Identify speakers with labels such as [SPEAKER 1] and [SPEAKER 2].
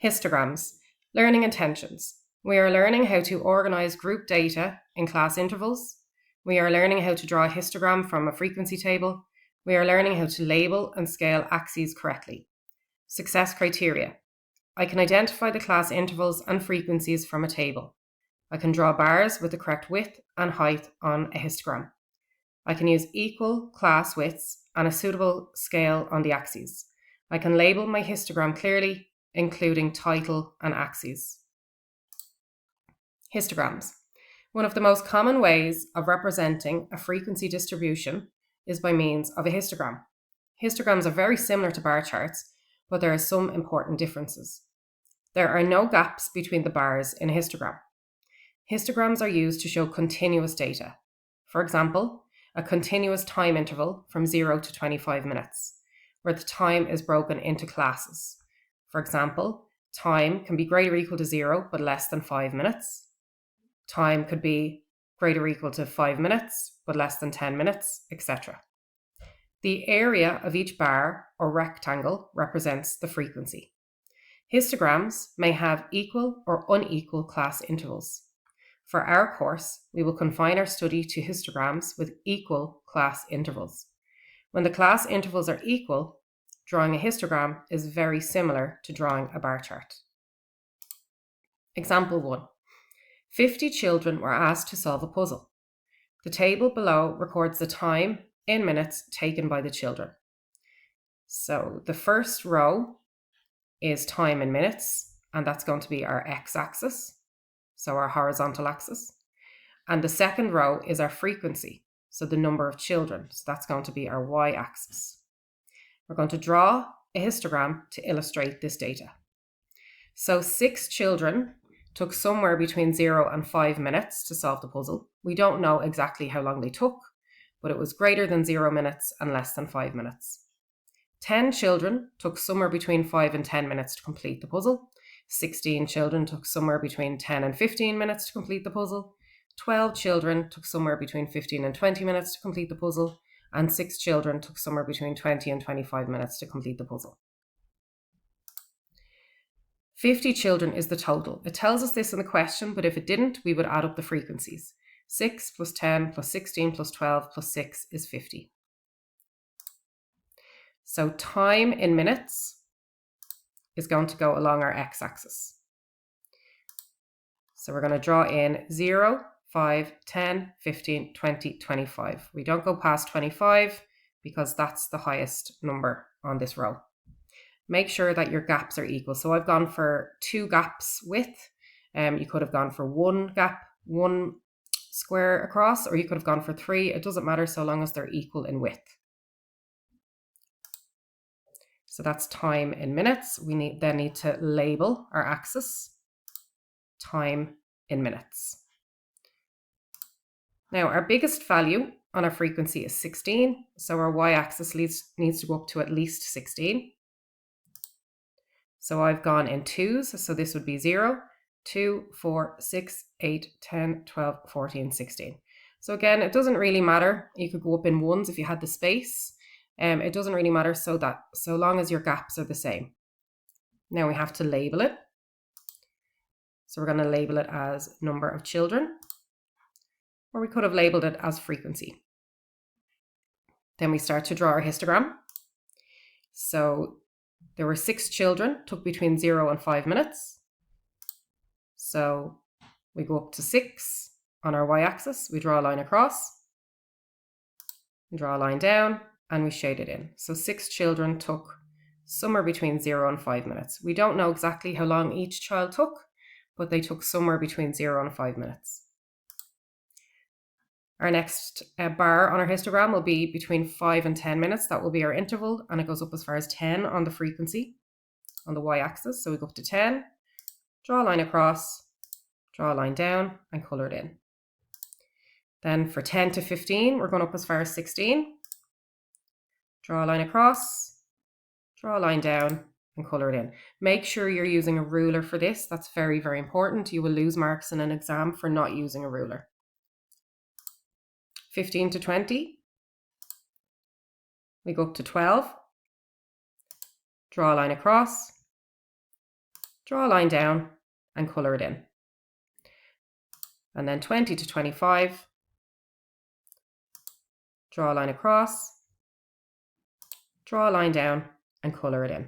[SPEAKER 1] Histograms, learning intentions. We are learning how to organise group data in class intervals. We are learning how to draw a histogram from a frequency table. We are learning how to label and scale axes correctly. Success criteria. I can identify the class intervals and frequencies from a table. I can draw bars with the correct width and height on a histogram. I can use equal class widths and a suitable scale on the axes. I can label my histogram clearly, including title and axes. Histograms. One of the most common ways of representing a frequency distribution is by means of a histogram. Histograms are very similar to bar charts, but there are some important differences. There are no gaps between the bars in a histogram. Histograms are used to show continuous data. For example, a continuous time interval from 0 to 25 minutes, where the time is broken into classes. For example, time can be greater or equal to 0 but less than 5 minutes. Time could be greater or equal to 5 minutes but less than 10 minutes, etc. The area of each bar or rectangle represents the frequency. Histograms may have equal or unequal class intervals. For our course, we will confine our study to histograms with equal class intervals. When the class intervals are equal, drawing a histogram is very similar to drawing a bar chart. Example 1. 50 children were asked to solve a puzzle. The table below records the time in minutes taken by the children. So the first row is time in minutes, and that's going to be our x-axis, so our horizontal axis. And the second row is our frequency, so the number of children, so that's going to be our y-axis. We're going to draw a histogram to illustrate this data. So 6 children took somewhere between 0 and 5 minutes to solve the puzzle. We don't know exactly how long they took, but it was greater than 0 minutes and less than 5 minutes. 10 children took somewhere between 5 and 10 minutes to complete the puzzle. 16 children took somewhere between 10 and 15 minutes to complete the puzzle. 12 children took somewhere between 15 and 20 minutes to complete the puzzle. And 6 children took somewhere between 20 and 25 minutes to complete the puzzle. 50 children is the total. It tells us this in the question, but if it didn't, we would add up the frequencies. 6 plus 10 plus 16 plus 12 plus 6 is 50. So time in minutes is going to go along our x-axis. So we're going to draw in 0, 5, 10, 15, 20, 25. We don't go past 25 because that's the highest number on this row. Make sure that your gaps are equal. So I've gone for 2 gaps width. You could have gone for 1 gap, 1 square across, or you could have gone for 3. It doesn't matter so long as they're equal in width. So that's time in minutes. We then need to label our axis, time in minutes. Now our biggest value on our frequency is 16. So our y-axis needs to go up to at least 16. So I've gone in 2s. So this would be 0, 2, 4, 6, 8, 10, 12, 14, 16. So again, it doesn't really matter. You could go up in 1s if you had the space. It doesn't really matter so long as your gaps are the same. Now we have to label it. So we're going to label it as number of children, or we could have labeled it as frequency. Then we start to draw our histogram. So there were 6 children, took between 0 and 5 minutes. So we go up to 6 on our y-axis, we draw a line across, we draw a line down, and we shade it in. So 6 children took somewhere between 0 and 5 minutes. We don't know exactly how long each child took, but they took somewhere between 0 and 5 minutes. Our next bar on our histogram will be between 5 and 10 minutes. That will be our interval, and it goes up as far as 10 on the frequency, on the y-axis. So we go up to 10, draw a line across, draw a line down, and colour it in. Then for 10 to 15, we're going up as far as 16. Draw a line across, draw a line down, and colour it in. Make sure you're using a ruler for this. That's very, very important. You will lose marks in an exam for not using a ruler. 15 to 20, we go up to 12, draw a line across, draw a line down and colour it in. And then 20 to 25, draw a line across, draw a line down and colour it in.